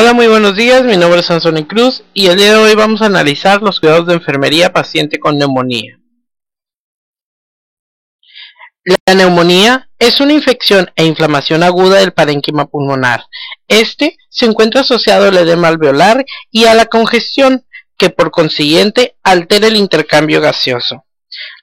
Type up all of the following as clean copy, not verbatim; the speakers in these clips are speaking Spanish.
Hola, muy buenos días, mi nombre es Sansón Cruz y el día de hoy vamos a analizar los cuidados de enfermería paciente con neumonía. La neumonía es una infección e inflamación aguda del parénquima pulmonar. Este se encuentra asociado al edema alveolar y a la congestión, que por consiguiente altera el intercambio gaseoso.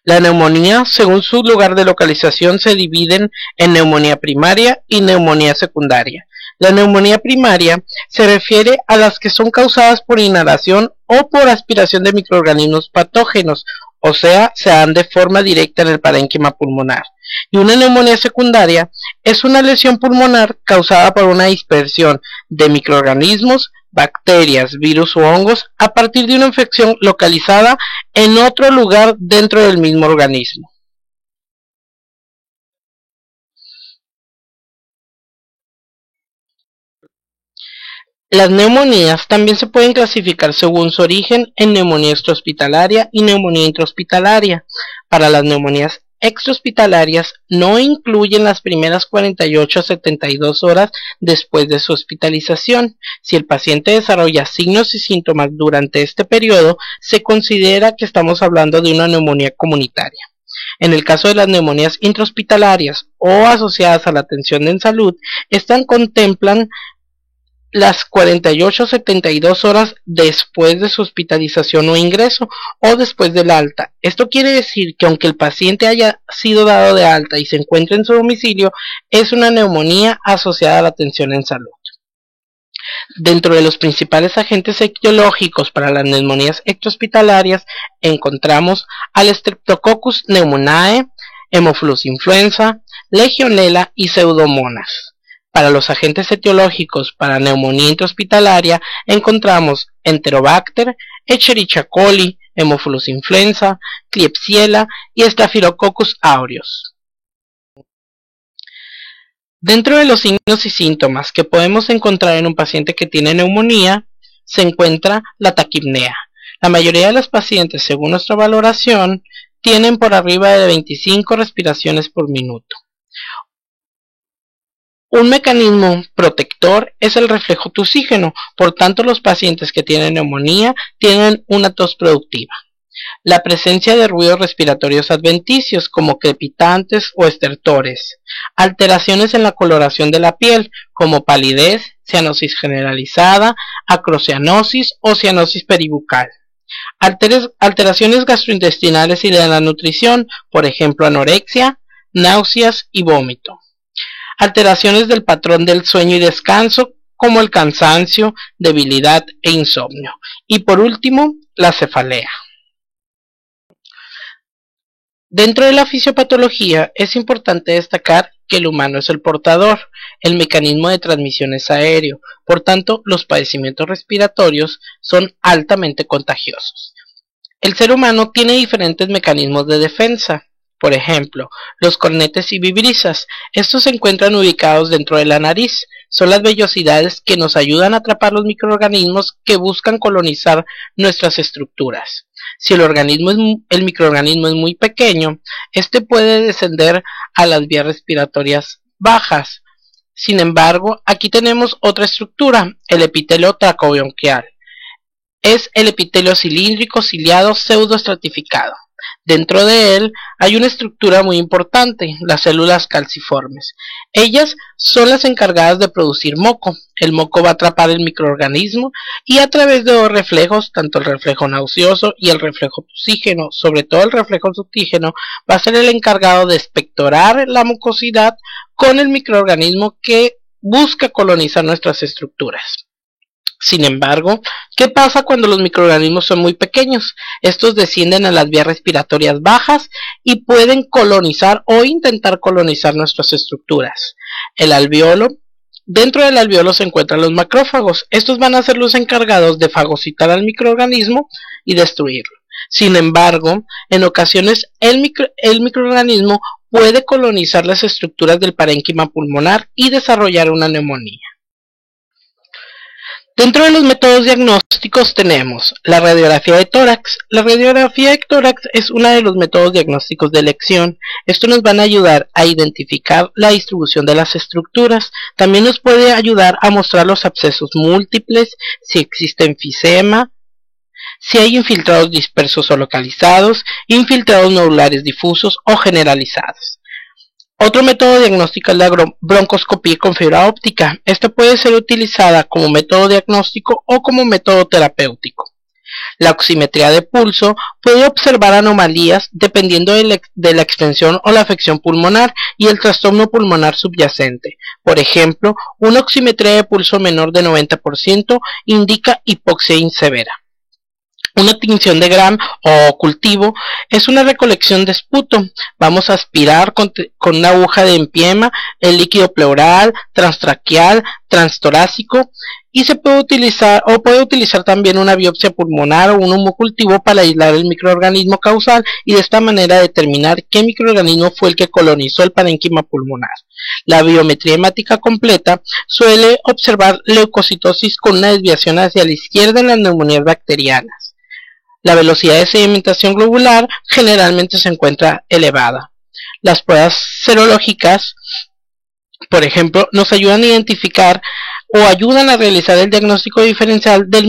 La neumonía, según su lugar de localización, se dividen en neumonía primaria y neumonía secundaria. La neumonía primaria se refiere a las que son causadas por inhalación o por aspiración de microorganismos patógenos, o sea, se dan de forma directa en el parénquima pulmonar. Y una neumonía secundaria es una lesión pulmonar causada por una dispersión de microorganismos, bacterias, virus u hongos a partir de una infección localizada en otro lugar dentro del mismo organismo. Las neumonías también se pueden clasificar según su origen en neumonía extrahospitalaria y neumonía intrahospitalaria. Para las neumonías extrahospitalarias no incluyen las primeras 48 a 72 horas después de su hospitalización. Si el paciente desarrolla signos y síntomas durante este periodo, se considera que estamos hablando de una neumonía comunitaria. En el caso de las neumonías intrahospitalarias o asociadas a la atención en salud, estas contemplan las 48 a 72 horas después de su hospitalización o ingreso o después del alta. Esto quiere decir que aunque el paciente haya sido dado de alta y se encuentre en su domicilio, es una neumonía asociada a la atención en salud. Dentro de los principales agentes etiológicos para las neumonías extrahospitalarias encontramos al Streptococcus pneumoniae, Haemophilus influenza, Legionella y Pseudomonas. Para los agentes etiológicos para neumonía intrahospitalaria encontramos Enterobacter, Escherichia coli, Haemophilus influenza, Klebsiella y Staphylococcus aureus. Dentro de los signos y síntomas que podemos encontrar en un paciente que tiene neumonía, se encuentra la taquipnea. La mayoría de los pacientes, según nuestra valoración, tienen por arriba de 25 respiraciones por minuto. Un mecanismo protector es el reflejo toxígeno, por tanto los pacientes que tienen neumonía tienen una tos productiva. La presencia de ruidos respiratorios adventicios como crepitantes o estertores, alteraciones en la coloración de la piel como palidez, cianosis generalizada, acrocianosis o cianosis peribucal. Alteraciones gastrointestinales y de la nutrición, por ejemplo anorexia, náuseas y vómito. Alteraciones del patrón del sueño y descanso, como el cansancio, debilidad e insomnio. Y por último, la cefalea. Dentro de la fisiopatología es importante destacar que el humano es el portador, el mecanismo de transmisión es aéreo, por tanto los padecimientos respiratorios son altamente contagiosos. El ser humano tiene diferentes mecanismos de defensa. Por ejemplo, los cornetes y vibrisas, estos se encuentran ubicados dentro de la nariz, son las vellosidades que nos ayudan a atrapar los microorganismos que buscan colonizar nuestras estructuras. Si el microorganismo es muy pequeño, este puede descender a las vías respiratorias bajas. Sin embargo, aquí tenemos otra estructura, el epitelio tracobronquial. Es el epitelio cilíndrico ciliado pseudoestratificado. Dentro de él hay una estructura muy importante, las células calciformes. Ellas son las encargadas de producir moco. El moco va a atrapar el microorganismo y a través de dos reflejos, tanto el reflejo nauseoso y el reflejo toxígeno, sobre todo el reflejo toxígeno, va a ser el encargado de expectorar la mucosidad con el microorganismo que busca colonizar nuestras estructuras. Sin embargo, ¿qué pasa cuando los microorganismos son muy pequeños? Estos descienden a las vías respiratorias bajas y pueden colonizar o intentar colonizar nuestras estructuras. El alveolo. Dentro del alveolo se encuentran los macrófagos. Estos van a ser los encargados de fagocitar al microorganismo y destruirlo. Sin embargo, en ocasiones el microorganismo puede colonizar las estructuras del parénquima pulmonar y desarrollar una neumonía. Dentro de los métodos diagnósticos tenemos la radiografía de tórax. La radiografía de tórax es uno de los métodos diagnósticos de elección. Esto nos van a ayudar a identificar la distribución de las estructuras. También nos puede ayudar a mostrar los abscesos múltiples, si existe enfisema, si hay infiltrados dispersos o localizados, infiltrados nodulares difusos o generalizados. Otro método diagnóstico es la broncoscopía con fibra óptica. Esta puede ser utilizada como método diagnóstico o como método terapéutico. La oximetría de pulso puede observar anomalías dependiendo de la extensión o la afección pulmonar y el trastorno pulmonar subyacente. Por ejemplo, una oximetría de pulso menor de 90% indica hipoxia insevera. Una tinción de Gram o cultivo es una recolección de esputo. Vamos a aspirar con una aguja de empiema el líquido pleural, transtraqueal, transtorácico y se puede utilizar también una biopsia pulmonar o un humocultivo para aislar el microorganismo causal y de esta manera determinar qué microorganismo fue el que colonizó el parénquima pulmonar. La biometría hemática completa suele observar leucocitosis con una desviación hacia la izquierda en las neumonías bacterianas. La velocidad de sedimentación globular generalmente se encuentra elevada. Las pruebas serológicas, por ejemplo, nos ayudan a identificar o ayudan a realizar el diagnóstico diferencial del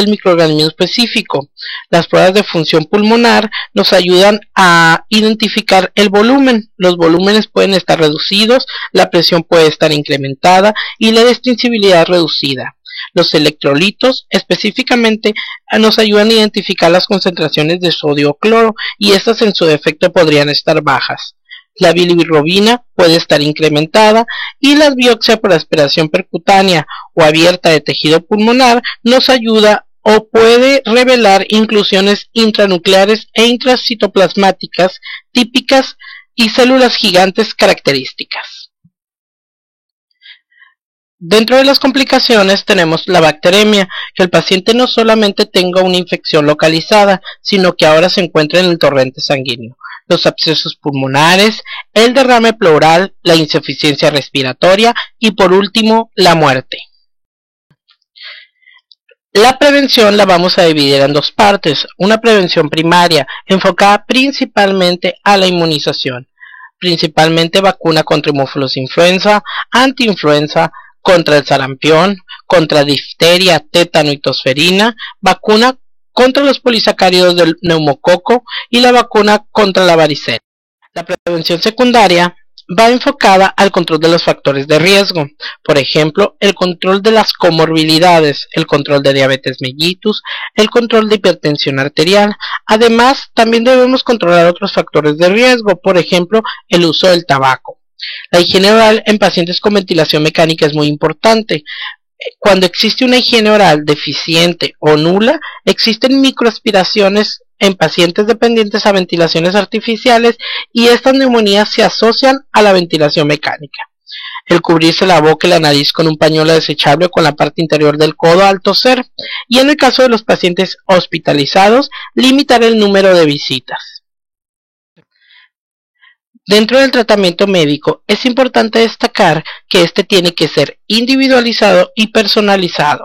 microorganismo específico. Las pruebas de función pulmonar nos ayudan a identificar el volumen. Los volúmenes pueden estar reducidos, la presión puede estar incrementada y la distensibilidad reducida. Los electrolitos específicamente nos ayudan a identificar las concentraciones de sodio o cloro y estas en su defecto podrían estar bajas. La bilirrubina puede estar incrementada y la biopsia por aspiración percutánea o abierta de tejido pulmonar nos ayuda o puede revelar inclusiones intranucleares e intracitoplasmáticas típicas y células gigantes características. Dentro de las complicaciones tenemos la bacteremia, que el paciente no solamente tenga una infección localizada, sino que ahora se encuentra en el torrente sanguíneo. Los abscesos pulmonares, el derrame pleural, la insuficiencia respiratoria y por último la muerte. La prevención la vamos a dividir en dos partes. Una prevención primaria, enfocada principalmente a la inmunización, principalmente vacuna contra Haemophilus influenza, antiinfluenza, contra el sarampión, contra difteria, tétano y tosferina, vacuna contra los polisacáridos del neumococo y la vacuna contra la varicela. La prevención secundaria va enfocada al control de los factores de riesgo, por ejemplo, el control de las comorbilidades, el control de diabetes mellitus, el control de hipertensión arterial. Además, también debemos controlar otros factores de riesgo, por ejemplo, el uso del tabaco. La higiene oral en pacientes con ventilación mecánica es muy importante. Cuando existe una higiene oral deficiente o nula, existen microaspiraciones en pacientes dependientes a ventilaciones artificiales y estas neumonías se asocian a la ventilación mecánica. El cubrirse la boca y la nariz con un pañuelo desechable con la parte interior del codo al toser y en el caso de los pacientes hospitalizados, limitar el número de visitas. Dentro del tratamiento médico es importante destacar que este tiene que ser individualizado y personalizado.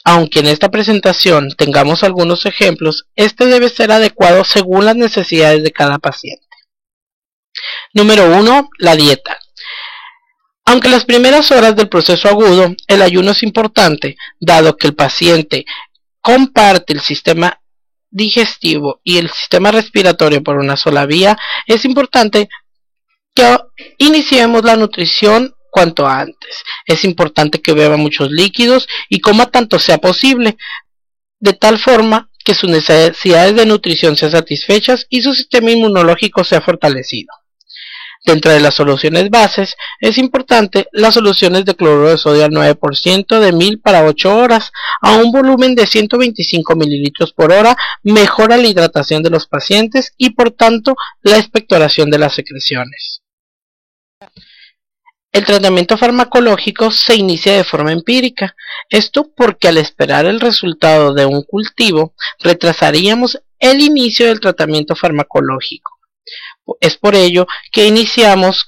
Aunque en esta presentación tengamos algunos ejemplos, este debe ser adecuado según las necesidades de cada paciente. Número 1. La dieta. Aunque las primeras horas del proceso agudo, el ayuno es importante, dado que el paciente comparte el sistema digestivo y el sistema respiratorio por una sola vía, es importante que iniciemos la nutrición cuanto antes. Es importante que beba muchos líquidos y coma tanto sea posible, de tal forma que sus necesidades de nutrición sean satisfechas y su sistema inmunológico sea fortalecido. Dentro de las soluciones bases, es importante las soluciones de cloruro de sodio al 9% de 1000 para 8 horas a un volumen de 125 ml por hora, mejora la hidratación de los pacientes y por tanto la expectoración de las secreciones. El tratamiento farmacológico se inicia de forma empírica, esto porque al esperar el resultado de un cultivo retrasaríamos el inicio del tratamiento farmacológico. Es por ello que iniciamos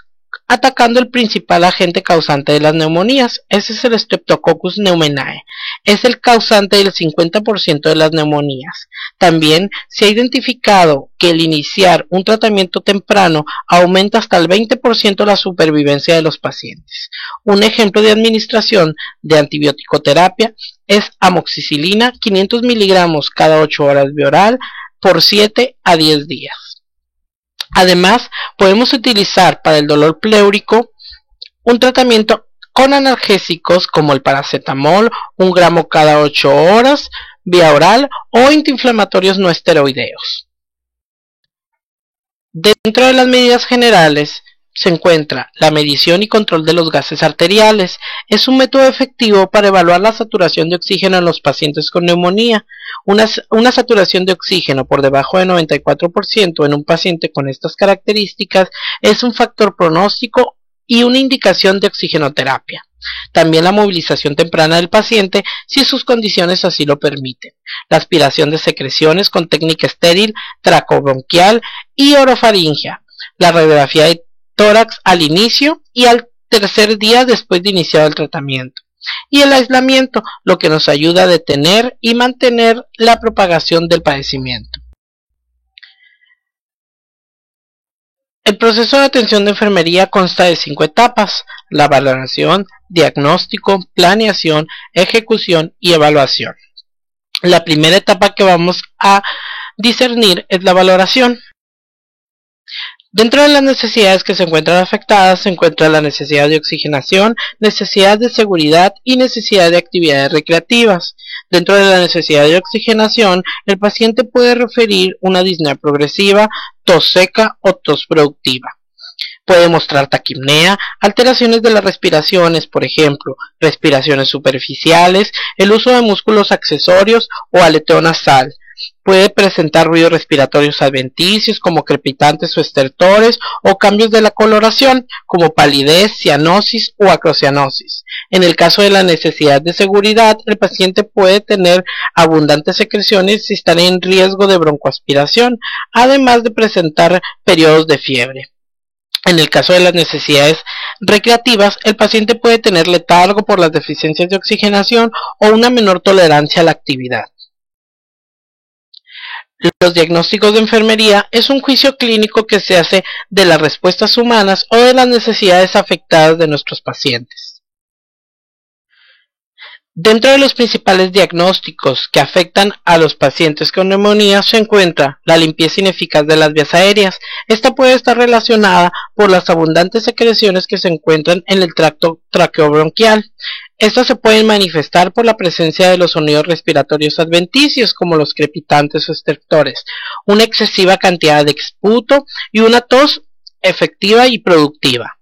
atacando el principal agente causante de las neumonías. Ese es el Streptococcus pneumoniae. Es el causante del 50% de las neumonías. También se ha identificado que el iniciar un tratamiento temprano aumenta hasta el 20% la supervivencia de los pacientes. Un ejemplo de administración de antibiótico-terapia es amoxicilina, 500 miligramos cada 8 horas vía oral por 7 a 10 días. Además, podemos utilizar para el dolor pleúrico un tratamiento con analgésicos como el paracetamol, 1 gramo cada 8 horas, vía oral, o antiinflamatorios no esteroideos. Dentro de las medidas generales se encuentra la medición y control de los gases arteriales. Es un método efectivo para evaluar la saturación de oxígeno en los pacientes con neumonía. Una saturación de oxígeno por debajo de 94% en un paciente con estas características es un factor pronóstico y una indicación de oxigenoterapia. También la movilización temprana del paciente si sus condiciones así lo permiten. La aspiración de secreciones con técnica estéril, tracobronquial y orofaringia. La radiografía de tórax al inicio y al tercer día después de iniciado el tratamiento. Y el aislamiento, lo que nos ayuda a detener y mantener la propagación del padecimiento. El proceso de atención de enfermería consta de 5 etapas: la valoración, diagnóstico, planeación, ejecución y evaluación. La primera etapa que vamos a discernir es la valoración. Dentro de las necesidades que se encuentran afectadas se encuentra la necesidad de oxigenación, necesidad de seguridad y necesidad de actividades recreativas. Dentro de la necesidad de oxigenación, el paciente puede referir una disnea progresiva, tos seca o tos productiva. Puede mostrar taquipnea, alteraciones de las respiraciones, por ejemplo, respiraciones superficiales, el uso de músculos accesorios o aleteo nasal. Puede presentar ruidos respiratorios adventicios como crepitantes o estertores, o cambios de la coloración como palidez, cianosis o acrocianosis. En el caso de la necesidad de seguridad, el paciente puede tener abundantes secreciones si están en riesgo de broncoaspiración, además de presentar periodos de fiebre. En el caso de las necesidades recreativas, el paciente puede tener letargo por las deficiencias de oxigenación o una menor tolerancia a la actividad. Los diagnósticos de enfermería es un juicio clínico que se hace de las respuestas humanas o de las necesidades afectadas de nuestros pacientes. Dentro de los principales diagnósticos que afectan a los pacientes con neumonía se encuentra la limpieza ineficaz de las vías aéreas. Esta puede estar relacionada por las abundantes secreciones que se encuentran en el tracto traqueobronquial. Estas se pueden manifestar por la presencia de los sonidos respiratorios adventicios, como los crepitantes o estertores, una excesiva cantidad de exputo y una tos efectiva y productiva.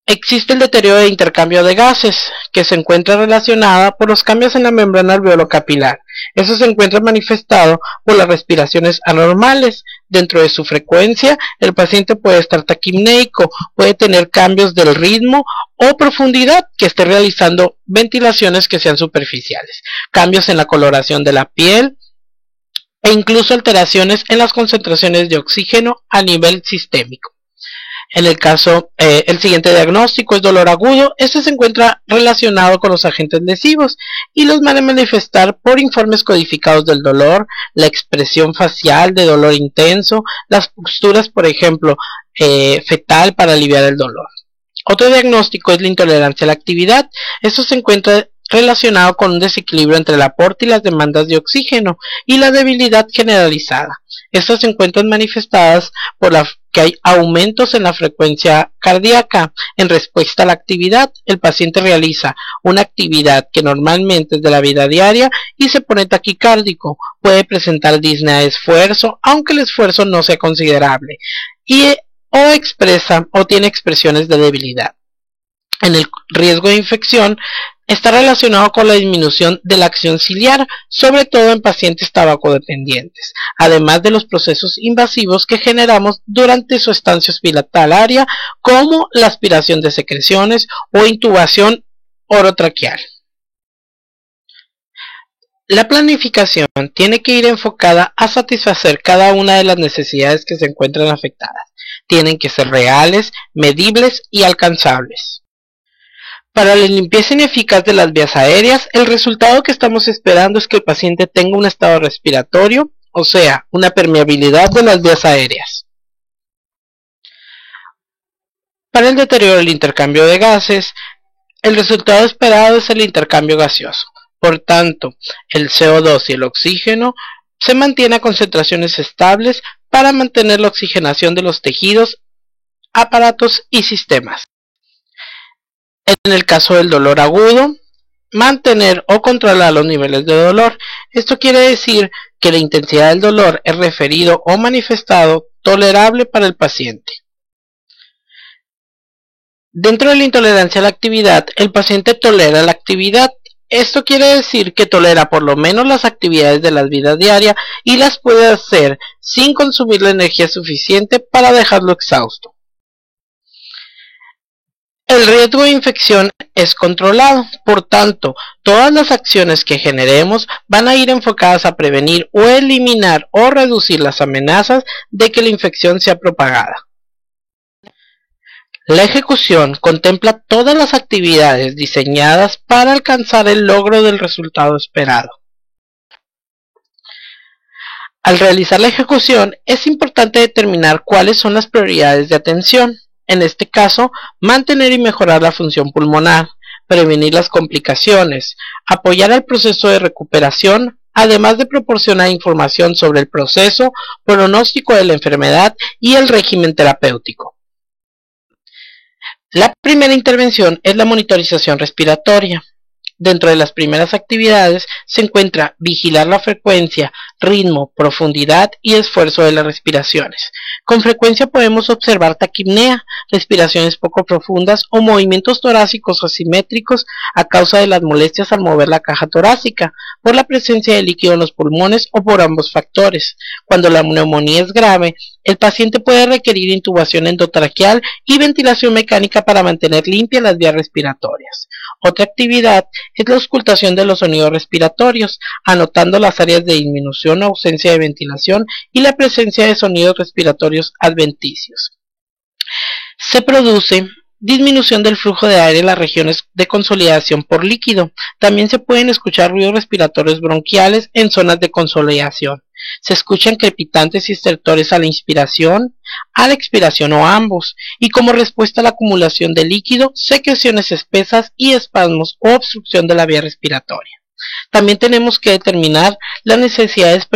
Existe el deterioro de intercambio de gases, que se encuentra relacionada por los cambios en la membrana alveolo-capilar. Eso se encuentra manifestado por las respiraciones anormales. Dentro de su frecuencia, el paciente puede estar taquipneico, puede tener cambios del ritmo o profundidad, que esté realizando ventilaciones que sean superficiales, cambios en la coloración de la piel e incluso alteraciones en las concentraciones de oxígeno a nivel sistémico. En el caso, el siguiente diagnóstico es dolor agudo. Este se encuentra relacionado con los agentes lesivos y los van a manifestar por informes codificados del dolor, la expresión facial de dolor intenso, las posturas, por ejemplo, fetal para aliviar el dolor. Otro diagnóstico es la intolerancia a la actividad. Esto se encuentra relacionado con un desequilibrio entre el aporte y las demandas de oxígeno y la debilidad generalizada. Estas se encuentran manifestadas por que hay aumentos en la frecuencia cardíaca. En respuesta a la actividad, el paciente realiza una actividad que normalmente es de la vida diaria y se pone taquicárdico. Puede presentar disnea de esfuerzo, aunque el esfuerzo no sea considerable, o tiene expresiones de debilidad. En el riesgo de infección está relacionado con la disminución de la acción ciliar, sobre todo en pacientes tabacodependientes, además de los procesos invasivos que generamos durante su estancia hospitalaria, como la aspiración de secreciones o intubación orotraqueal. La planificación tiene que ir enfocada a satisfacer cada una de las necesidades que se encuentran afectadas. tienen que ser reales, medibles y alcanzables. Para la limpieza ineficaz de las vías aéreas, el resultado que estamos esperando es que el paciente tenga un estado respiratorio, o sea, una permeabilidad de las vías aéreas. Para el deterioro del intercambio de gases, el resultado esperado es el intercambio gaseoso. Por tanto, el CO2 y el oxígeno se mantienen a concentraciones estables para mantener la oxigenación de los tejidos, aparatos y sistemas. En el caso del dolor agudo, mantener o controlar los niveles de dolor. Esto quiere decir que la intensidad del dolor es referido o manifestado tolerable para el paciente. Dentro de la intolerancia a la actividad, el paciente tolera la actividad. Esto quiere decir que tolera por lo menos las actividades de la vida diaria y las puede hacer sin consumir la energía suficiente para dejarlo exhausto. El riesgo de infección es controlado, por tanto, todas las acciones que generemos van a ir enfocadas a prevenir o eliminar o reducir las amenazas de que la infección sea propagada. La ejecución contempla todas las actividades diseñadas para alcanzar el logro del resultado esperado. Al realizar la ejecución, es importante determinar cuáles son las prioridades de atención. En este caso, mantener y mejorar la función pulmonar, prevenir las complicaciones, apoyar el proceso de recuperación, además de proporcionar información sobre el proceso, pronóstico de la enfermedad y el régimen terapéutico. La primera intervención es la monitorización respiratoria. Dentro de las primeras actividades se encuentra vigilar la frecuencia, ritmo, profundidad y esfuerzo de las respiraciones. Con frecuencia podemos observar taquipnea, respiraciones poco profundas o movimientos torácicos asimétricos a causa de las molestias al mover la caja torácica, por la presencia de líquido en los pulmones o por ambos factores. Cuando la neumonía es grave, el paciente puede requerir intubación endotraqueal y ventilación mecánica para mantener limpias las vías respiratorias. Otra actividad es la auscultación de los sonidos respiratorios, anotando las áreas de disminución o ausencia de ventilación y la presencia de sonidos respiratorios adventicios. Se produce disminución del flujo de aire en las regiones de consolidación por líquido. También se pueden escuchar ruidos respiratorios bronquiales en zonas de consolidación. Se escuchan crepitantes y estertores a la inspiración, a la expiración o a ambos, y como respuesta a la acumulación de líquido, secreciones espesas y espasmos o obstrucción de la vía respiratoria. También tenemos que determinar las necesidades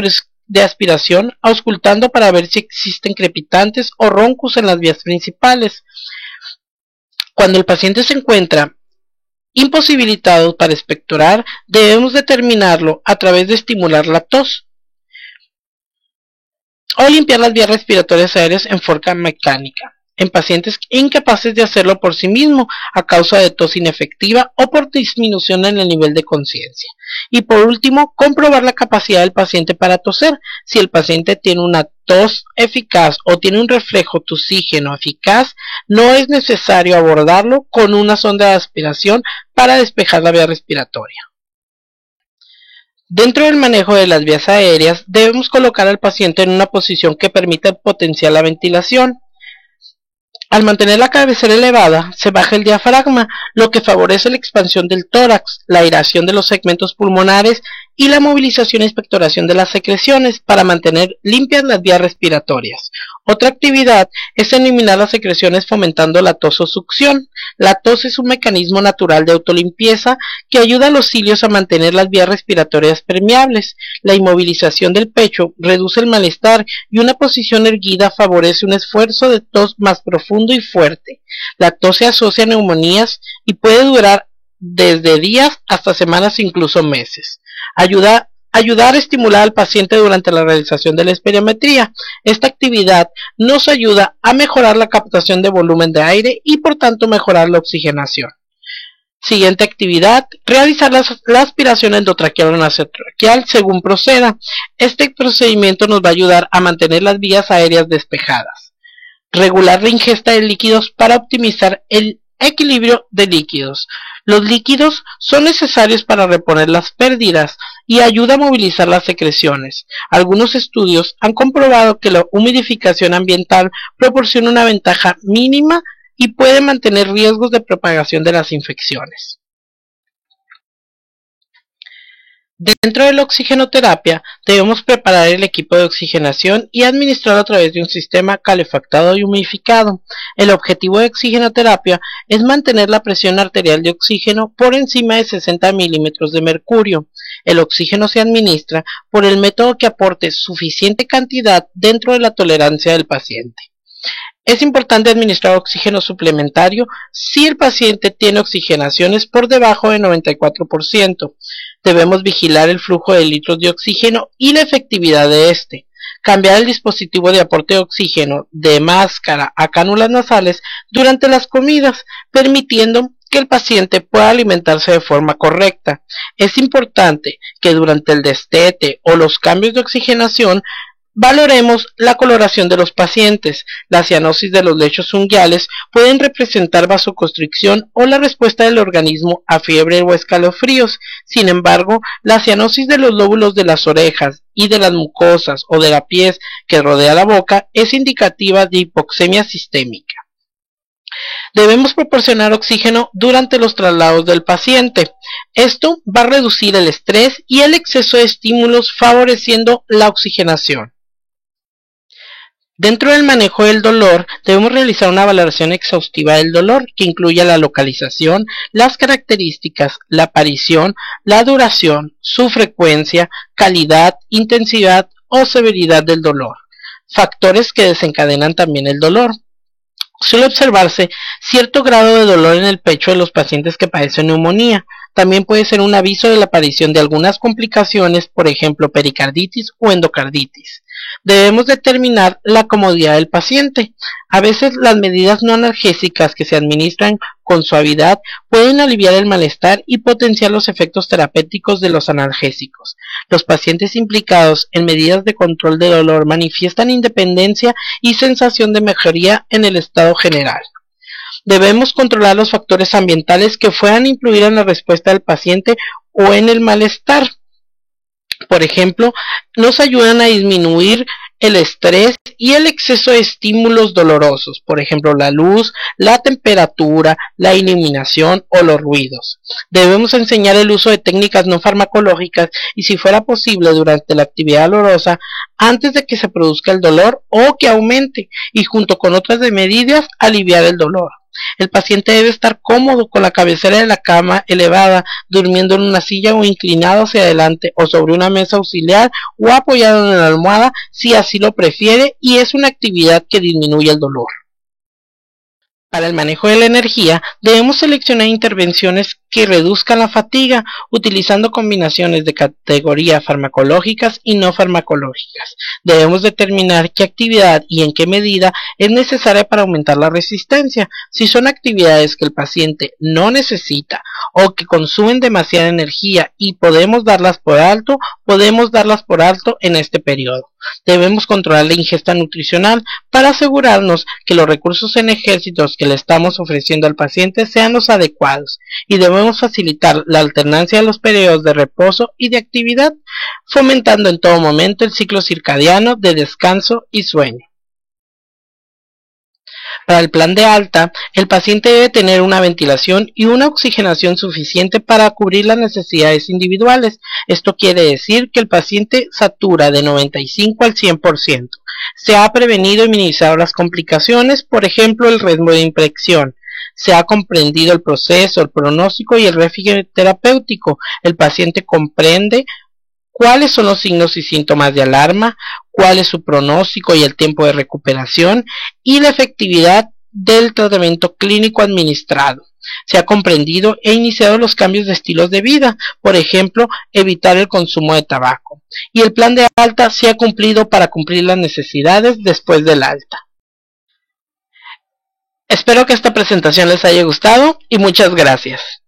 de aspiración, auscultando para ver si existen crepitantes o roncos en las vías principales. Cuando el paciente se encuentra imposibilitado para expectorar, debemos determinarlo a través de estimular la tos o limpiar las vías respiratorias aéreas en forma mecánica en pacientes incapaces de hacerlo por sí mismo a causa de tos inefectiva o por disminución en el nivel de conciencia. Y por último, comprobar la capacidad del paciente para toser. Si el paciente tiene una tos eficaz o tiene un reflejo tosígeno eficaz, no es necesario abordarlo con una sonda de aspiración para despejar la vía respiratoria. Dentro del manejo de las vías aéreas, debemos colocar al paciente en una posición que permita potenciar la ventilación. Al mantener la cabecera elevada, se baja el diafragma, lo que favorece la expansión del tórax, la aeración de los segmentos pulmonares y la movilización y expectoración de las secreciones para mantener limpias las vías respiratorias. Otra actividad es eliminar las secreciones fomentando la tososucción. La tos es un mecanismo natural de autolimpieza que ayuda a los cilios a mantener las vías respiratorias permeables. La inmovilización del pecho reduce el malestar y una posición erguida favorece un esfuerzo de tos más profundo y fuerte. La tos se asocia a neumonías y puede durar desde días hasta semanas, incluso meses. Ayudar a estimular al paciente durante la realización de la espirometría. Esta actividad nos ayuda a mejorar la captación de volumen de aire y por tanto mejorar la oxigenación. Siguiente actividad, realizar la aspiración endotraqueal o nasotraqueal según proceda. Este procedimiento nos va a ayudar a mantener las vías aéreas despejadas. Regular la ingesta de líquidos para optimizar el equilibrio de líquidos. Los líquidos son necesarios para reponer las pérdidas y ayuda a movilizar las secreciones. Algunos estudios han comprobado que la humidificación ambiental proporciona una ventaja mínima y puede mantener riesgos de propagación de las infecciones. Dentro de la oxigenoterapia, debemos preparar el equipo de oxigenación y administrarlo a través de un sistema calefactado y humidificado. El objetivo de oxigenoterapia es mantener la presión arterial de oxígeno por encima de 60 milímetros de mercurio. El oxígeno se administra por el método que aporte suficiente cantidad dentro de la tolerancia del paciente. Es importante administrar oxígeno suplementario si el paciente tiene oxigenaciones por debajo de 94%. Debemos vigilar el flujo de litros de oxígeno y la efectividad de este. Cambiar el dispositivo de aporte de oxígeno de máscara a cánulas nasales durante las comidas, permitiendo que el paciente pueda alimentarse de forma correcta. Es importante que durante el destete o los cambios de oxigenación valoremos la coloración de los pacientes. La cianosis de los lechos unguiales pueden representar vasoconstricción o la respuesta del organismo a fiebre o escalofríos. Sin embargo, la cianosis de los lóbulos de las orejas y de las mucosas o de la piel que rodea la boca es indicativa de hipoxemia sistémica. Debemos proporcionar oxígeno durante los traslados del paciente. Esto va a reducir el estrés y el exceso de estímulos, favoreciendo la oxigenación. Dentro del manejo del dolor, debemos realizar una valoración exhaustiva del dolor que incluya la localización, las características, la aparición, la duración, su frecuencia, calidad, intensidad o severidad del dolor. Factores que desencadenan también el dolor. Suele observarse cierto grado de dolor en el pecho de los pacientes que padecen neumonía. También puede ser un aviso de la aparición de algunas complicaciones, por ejemplo pericarditis o endocarditis. Debemos determinar la comodidad del paciente. A veces las medidas no analgésicas que se administran con suavidad pueden aliviar el malestar y potenciar los efectos terapéuticos de los analgésicos. Los pacientes implicados en medidas de control de dolor manifiestan independencia y sensación de mejoría en el estado general. Debemos controlar los factores ambientales que puedan influir en la respuesta del paciente o en el malestar. Por ejemplo, nos ayudan a disminuir el estrés y el exceso de estímulos dolorosos, por ejemplo, la luz, la temperatura, la iluminación o los ruidos. Debemos enseñar el uso de técnicas no farmacológicas y, si fuera posible, durante la actividad dolorosa, antes de que se produzca el dolor o que aumente, y junto con otras medidas, aliviar el dolor. El paciente debe estar cómodo con la cabecera de la cama elevada, durmiendo en una silla o inclinado hacia adelante o sobre una mesa auxiliar o apoyado en la almohada si así lo prefiere, y es una actividad que disminuye el dolor. Para el manejo de la energía, debemos seleccionar intervenciones que reduzcan la fatiga, utilizando combinaciones de categoría farmacológicas y no farmacológicas. Debemos determinar qué actividad y en qué medida es necesaria para aumentar la resistencia. Si son actividades que el paciente no necesita o que consumen demasiada energía y podemos darlas por alto en este periodo. Debemos controlar la ingesta nutricional para asegurarnos que los recursos energéticos que le estamos ofreciendo al paciente sean los adecuados, y debemos facilitar la alternancia de los periodos de reposo y de actividad, fomentando en todo momento el ciclo circadiano de descanso y sueño. Para el plan de alta, el paciente debe tener una ventilación y una oxigenación suficiente para cubrir las necesidades individuales. Esto quiere decir que el paciente satura de 95 al 100%. Se ha prevenido y minimizado las complicaciones, por ejemplo, el riesgo de infección. Se ha comprendido el proceso, el pronóstico y el régimen terapéutico. El paciente comprende cuáles son los signos y síntomas de alarma, cuál es su pronóstico y el tiempo de recuperación, y la efectividad del tratamiento clínico administrado. Se ha comprendido e iniciado los cambios de estilos de vida, por ejemplo, evitar el consumo de tabaco. Y el plan de alta se ha cumplido para cumplir las necesidades después del alta. Espero que esta presentación les haya gustado y muchas gracias.